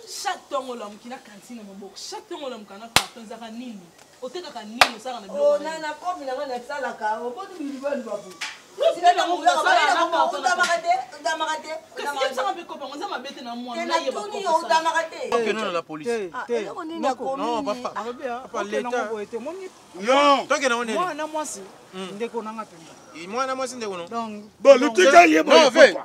Chaque temps on l'homme qui n'a cantine mon beau. Chaque temps on l'homme qui n'a carton zaka nini. O te kaka nini ça na oh nana kopi na ngana sala ka o bodu bilibani babu. Si là on va ça va be copain on ça m'a bête na moi na yeba ko. OK non la police. Non pas l'état. Non. Toi que na on est. Moi na moi si ndeko na ngapenda. Moi na moi si ndeko non. Donc bon le tika yeba. Non, ve.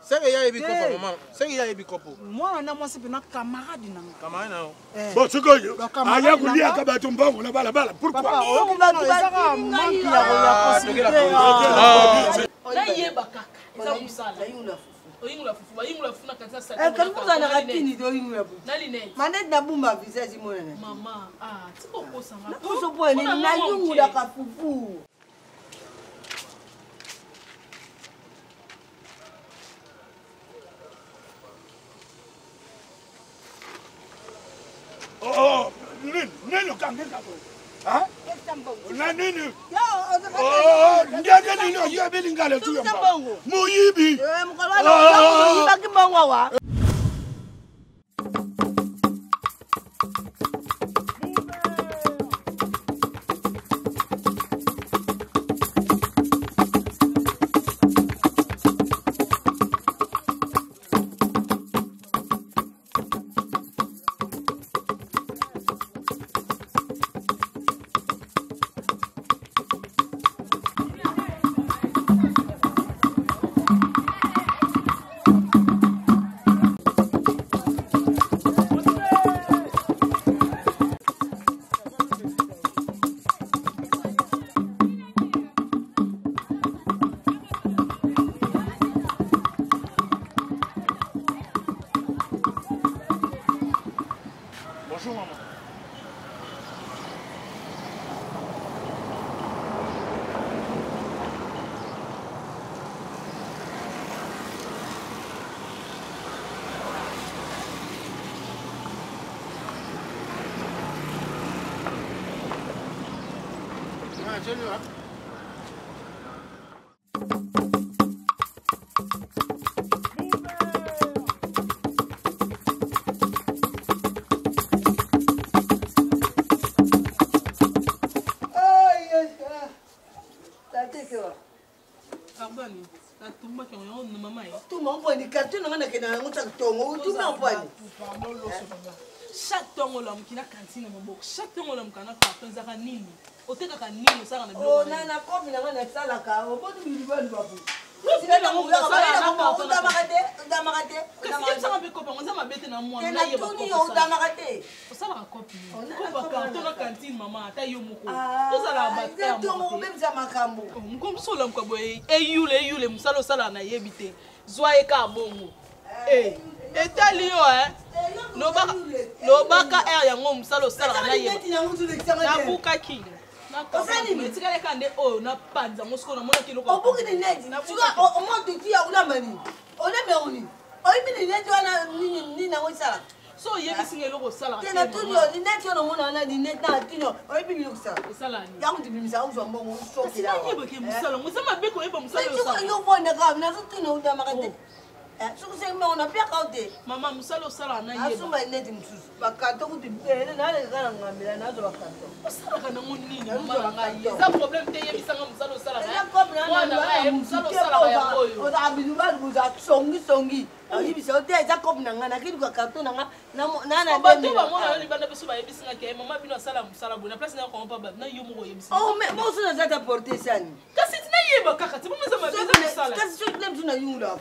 C'est que y a ebi kopo maman. C'est que y a ebi kopo. Moi na moi si pena camarade na. Camarade na. Bon ce que aya kulia kaba tumbango na bala pourquoi? Papa o ba ezaka manki ya possibilité. Na yeba kaka. Eza musala. Oyingula fufu bayingula funa kanisa sa. Kalikuza na katini do yingula bu. Na linene. Manette na bumba visage monene. Maman, ah, tu peux pas ça. Na kuso point ni na yingula ka fufu. Oh, nini kangeka ko? Ha? Nini? Oh, ndiye nini oyibe lingale tu yamba. Muyibi. Mukabana oyiba kimbangwa wa. Bonjour maman. Ah, je le vois. Pardon. La tumba qui on na maman. Tu m'envoies ni carton ngana kena ngota tongo tu m'envoies. Chaque temps l'homme qui n'a cantine mon beau. Chaque temps l'homme qui n'a carton zaka nini. O te kaka nini ça na biloko. Oh nana kopi na ngana sala ka o bodu bilibani babu. Si là on va ça va be copain on ça m'a bête na moi na yeba ko. Ça va copie. Ko ba carton na cantine maman ata yo moko. To ça la battre. Tongo même ça makambo. Comme ça l'homme ko boy eyule musalo sala na yebite. Zoye ka bongo. Eh etali yo lobaka air yango musalo sala na yeba. Na buka king. Metikale kande o na panza mosiko na mona kiloko. Obuki ni neti. Tuka o mo tuti ya ulamani. Ole meoni. Oyi ni neti wana ni na wosala. So yebi singelo ko sala. Tena tunyo ni neti ona mona na ni neti na tunyo. Oyi bibi kusala. Sala ni. Ya kuti bibi sa uzo mbongo shoki la. Sina yebe ke musala. Musama beko yeba musala yo sala. Yo bonde ka na tunyo udamakate. Suku se me ona pia kaute. Mama musala sala na yeba. Asuma neti msusu. Bakato kuti na le kana ngambela nazo bakato. Osala kana monini mama ngai. Eza problème te yebi sanga musala sala na. Eza problème na musala sala ya boyo. Oza abiduba buza songi. Ayibi se ote eza kopi na ngana kidu ka karton na na ba to ba mona ni banda beso ba yebi singa ke mama bino sala musala bona place na ko pa ba na yo moko yebi singa. Oh mais moi ça za ta porter sani. Kasi tina yeba kaka ti mama zama beza musala. Kasi so klem tuna yula.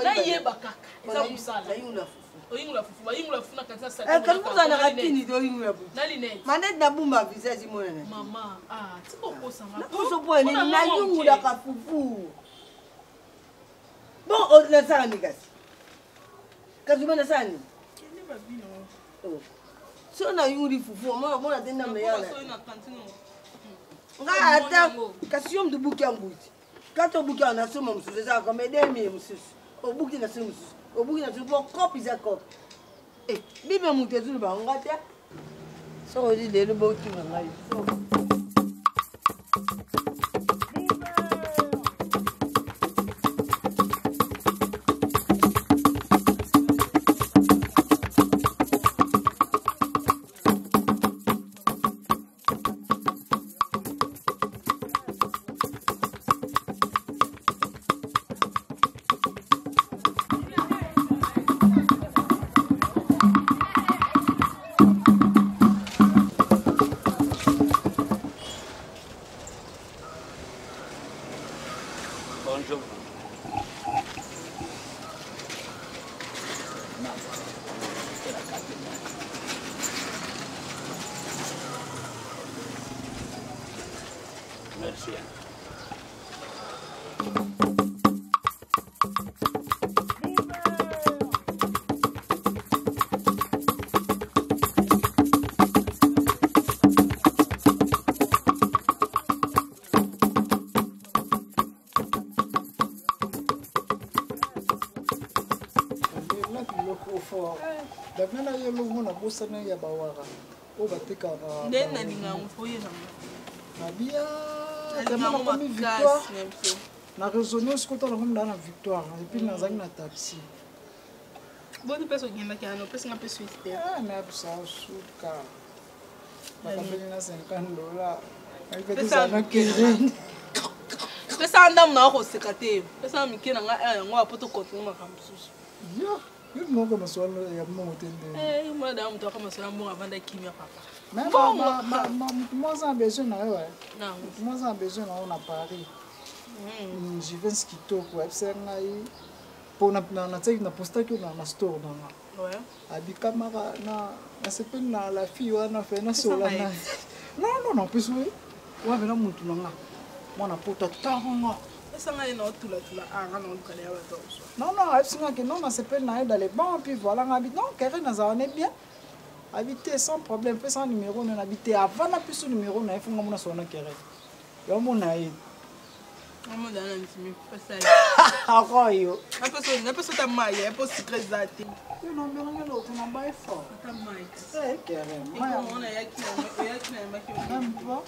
Na yeba kaka. Eza musala. Na yula. Oyingula fufu ba yingula funa kanisa sa. Kalikuza na katini do yula bu. Na linene. Manette na bumba visage monene. Maman, ah, tu peux pas ça. Na kuso point ni na yula ka fufu. Bon, on la sala ni kasi. Kazumana sani. Kende ba bino. Oh. So na yuri fufu, mona tena meyana. So ina kantino. Nga ata kasi yom du buki ambuti. Kato buki ana soma mususu za ko medemi mususu. Obuki na soma mususu. Obuki na tupo kopi za kopi. Bibe mutezu ba ngata. So odi de lo bauti ngai. monsieur. Davana yelo mona bosana ya bawara o batika na ndena lingango foye na mabia kama na victoire na raisonner ce côté là comme dans la victoire et puis na zaki na taxi bonne personne qui est là personne peut suite ah na ça suka bakambeli na $50 ai peut ça na keren pesa ndam na ko sekate pesa mikina nga yango apoto kotu makamsusu yo yo moko maswalo ya moko tende madame to kama sala mbonga vanda kimia papa moi j'ai besoin na ouais non moi j'ai besoin na Paris je vais skito ko FCNA pour na tseki na posta ko na store na ouais abi kamera na sepeli na la fille wana fe na sola na non plus oui wa vena muntu na mwana pota tanga sanga ina otula anga na ukale ya bato non absinga que non na sepeli na dans les bancs puis voilà ngabi non Keren na zaone bien habiter sans problème fait sans numéro na habiter avant na plus numéro na ifunga mona sona Keren yo mona yi Maman dans l'intime, pas ça. Ah yo. Un peu sur ta maille, un peu secret zati. Yo non mais rien l'autre on va fort. Ta maille. C'est Keren. Et comment on a yaki na maki. Même pas.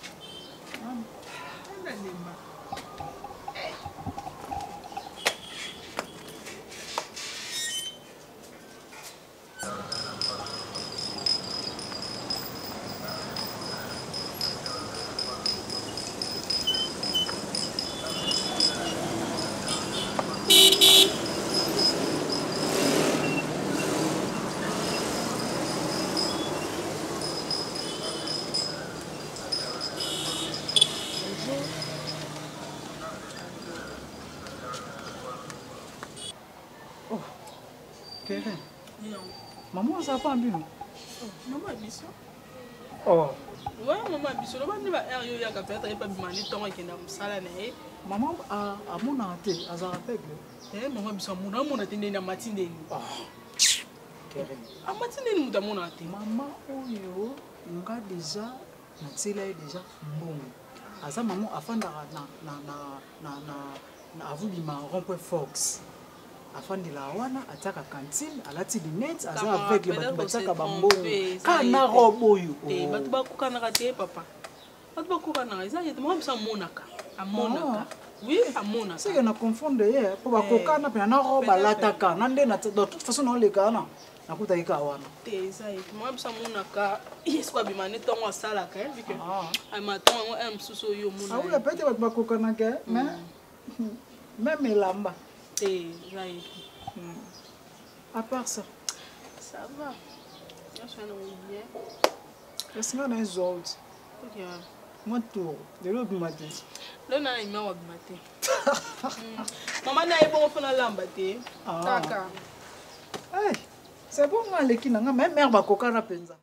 On a nema. Keren. Maman ça pas bien. Maman biso. Oh. Ouais, maman biso. Le bandi ba yo ya ka peut-être pas bimani tonga kenda musala na e. Maman a mona te azara pegle. Maman biso mona te na matinde ni. Ah. Keren. A matinde ni muta mona te. Maman oyo nga déjà na tsela déjà mbongo. Aza maman afanda na avulima rond-point Fox. Afandi la wana ataka cantine alati lunettes aza avec le batu bataka bambongo kana robo yo batu bakukana kate papa batu bakukana eza yete mo bisa monaka amonaka oui amonaka c'est que na confondre hier po bakokana pe na roba lataka na nde na de toute façon on le kana na kuta ika wana te eza yete mo bisa monaka yesko bimane tongo asala ka vu que ai matongo am suso yo monaka ah oui peut-être batu bakokana ke mais même elamba. À part ça, ça va. Je suis bien. Est-ce qu'on a un autre? Moi, tout. De l'autre matin. Là, on a un matin. Maman n'a pas fait la lampe. Kaka. C'est bon, on a l'équipe. Même mère va coca na penza.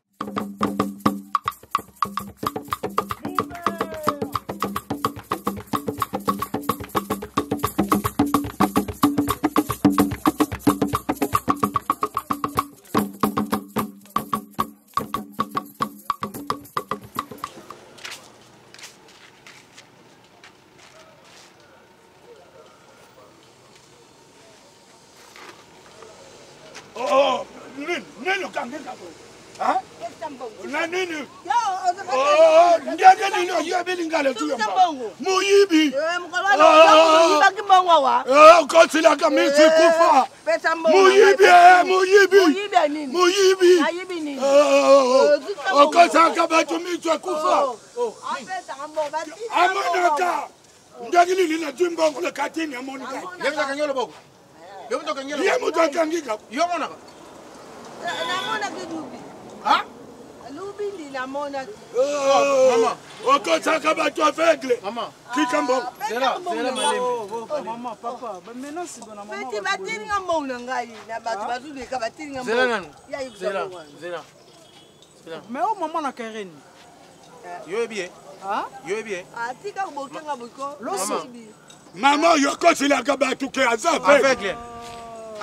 Maman, papa, maintenant c'est bon maman. Mais oh maman na Keren. Yo bien. Yo bien. Tika bokenga boko. Loso. Maman yo kosilaka bato ke aza Aveugle.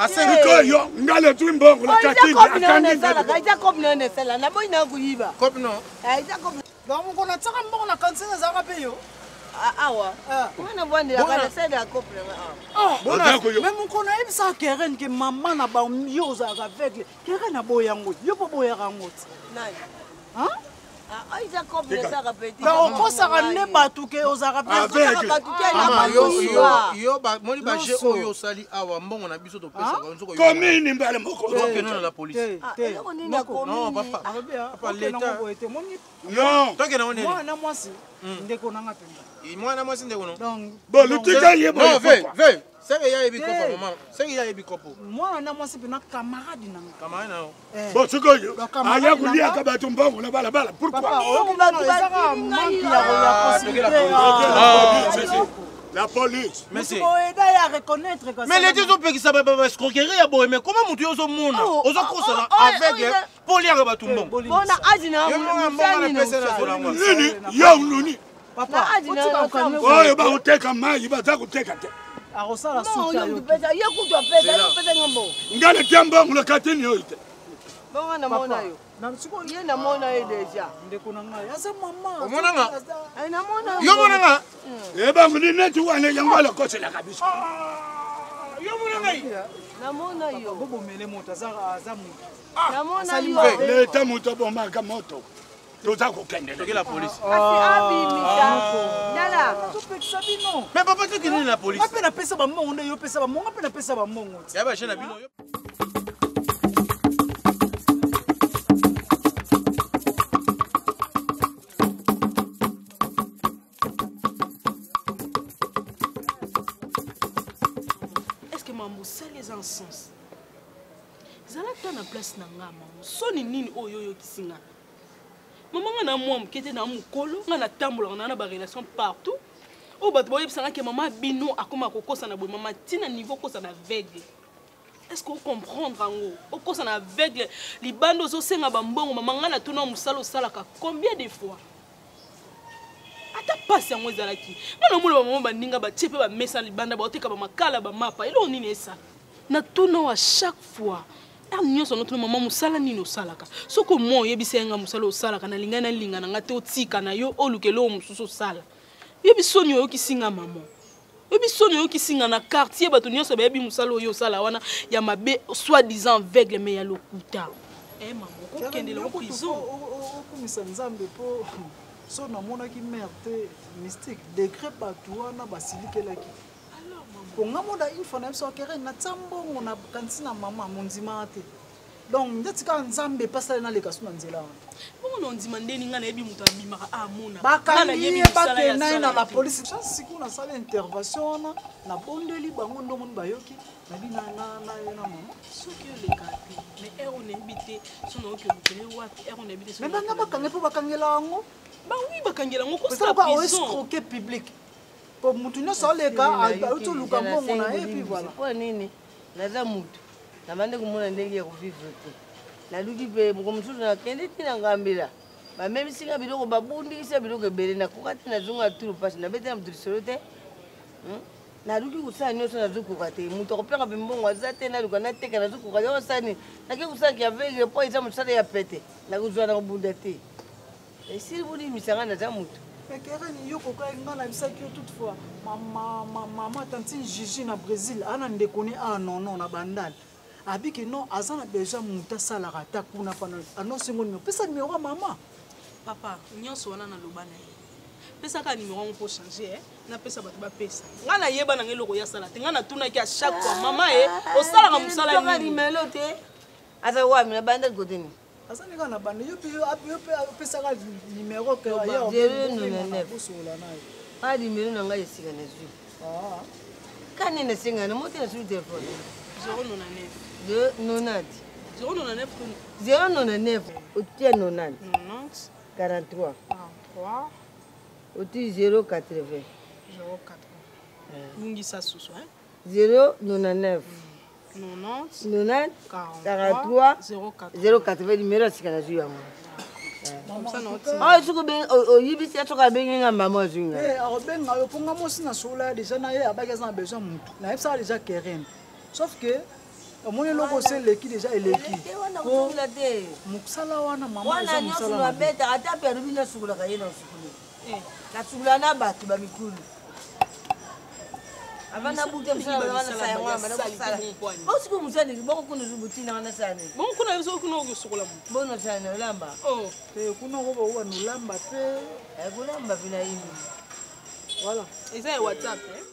Siko yo ngale tu mbongo la katini akandi kaita kopi na nesala na boy na kuyiba. Kopi no. Kaita kopi. Donc on a tsaka mbongo na kansina za ka yo. Awa. Mwana bwandi la kana seda kopi na. Même on a ebisa Keren ke maman na ba yo za ka aveugle. Keren na boya ngoti. Yo po boya ngoti. Nani? Hein? Aïza kopi na saka petit. Ba okosaka ne batu ke ozaka aveugle. Yo ba moni ba je oyo sali awa mbongo na biso to pesa ka nzoko yo. Komini mbale moko. Ok non la police. Non papa. Papa l'État. Non. Toi que na on est. Moi na mwasi. Ndeko nanga pemba. Moi na mwasi ndeko no. Donc Bon lutika yebo. Non, ve. C'est que ya ebi kopo maman. C'est que ya ebi kopo. moi na mwasi pe na camarade nanga. Camarade na. Bon siko yo. Aya kulia ka bato mbongo na bala bala. Pourquoi? Papa, La police. Mais c'est à reconnaître que mais les deux ont payé ça ba escroquerie ya boy mais comment mutu yozo mona ozo kosa aveugle pour lire ba tumbo bona ajina Nini yo nuni. papa Oyo ba uteka mai ba za kuteka te. arosala non suta yo pesa yo kutwa pesa ngombo Ngale tiambongo la katini yo ite. bonga na mona yo na siko ye na mona ye deja ndeko nanga asa mama omona nga ai na mona yo mona nga Eba ngini netu wane yangola kosela kabisa. yo mona nga na mona yo bobo mele moto aza mu na mona yo Leta muto bomba ka moto. Toza kokende. toke la police asi abi mita dala to pekisa bino mais papa tu kini la police ape na pesa ba mongo nde yo pesa ba mongo ape na pesa ba mongo ya ba chena bino yo les sens. Zala ta na place na nga maman. Soni nini oyo yo kisinga. Maman nga na moi mkete na mukolo nga na tambola na ba relation partout. O bat boye bisanga ke maman bino akoma kokosa na boye maman tina niveau kosa na aveugle. Est-ce que vous comprenez ngo? O kosa na aveugle libando zo senga ba mbongo maman nga na tuna musalo salaka combien de fois? Ata passe yango ezalaki. Nga na mula ba maman bandinga ba tiepe ba mesa libanda ba oteka ba makala ba mapa. Elo nini esa? Na tuna à chaque fois. Nous sommes notre maman musala nino salaka. Soko mo yebisa nga musala salaka na lingana ngate otika na yo olukelo mususu sala. Yebisoni yo kisinga maman. Yebisoni yo kisinga na quartier bato nyonso ba yebi musala yo sala wana ya mabe soi-disant aveugle mais ya lokuta. Eh maman, ko kende la prison. Okumisa nzambe po so na mona ki merde mystique décret bato wana basilikelaki. Konga moda une fois na biso kere na tsambongo na kansina mama mondima ate donc ndetika nzambe pasala na leka suna nzela bongo no ndima ndeni nga na yebi muto abimaka amona bakali bakena na la police chance siku na sala intervention na bondeli bango ndo moni bayoki na bina na mama soki oleka te mais ero na ebite sono oki olukele wapi ero na ebite mais banga bakange po bakangela ngo ba oui bakangela ngo ko sa prison escroquer public. Pour mutunya saleka auto luka mbongo na et puis voilà. Pour nini? Naza mutu. Na bande kumona ndenge ya kuvivre te. Na luki pe mukomusu na kende tina ngambela. Ba même singa biloko babundi kisa biloko ebele na kokati na zonga tulu pasi na bete na mtulisolo te. Na luki kusana nyoso na zukuka te. Mutu akopeka pe mbongo aza te na luka na teka na zukuka yo sani. Na ke kusana kia vege po isa musala ya pete. Na kuzwa na kubunda te. Et si vous dites misanga na za mutu. Mais Keren yoko ka ngana bisaki toutefois maman tante Gigi na Brésil ana ndekoni non na bandal abiki non azana déjà muta sala rata kuna pana annonce ngoni pesa numéro maman papa nyonso wana na lobana pesa ka numéro on peut changer na pesa bato ba pesa ngana yeba na ngeloko ya sala te ngana tuna ki à chaque fois maman o sala ka musala ni melote asa wa mina bandal godini asani kana bande yo pesa ka numéro que yo 099 pas numéro na ngai esika na zwi kani na singa na moto na sur téléphone 099 otie 90 43 otie 080 mungi sa susu 099 90 43 080 numéro asika na zwi yango Ah, tu peux yibisi atoka benga maman zinga. Eh, arobenga yo ponga mosi na sola déjà na ye abaki za besoin mutu. Na yebisa déjà Keren. Sauf que omoni loko se leki déjà eleki. Ko Muksala wana mama wana nyoso na beta ata pe rubina sukula kayena sukulu. Ka sukula na batu ba mikulu. Avana bute msala wana saya ngamba na kusala. Osiku musani boko kuno zubutina wana sana. Bon kuna biso kuno kusukula mu. Bona sana lamba. Oh, kuna ko ba nulamba pe. Kulamba vina hivi. Voilà. Eza WhatsApp eh.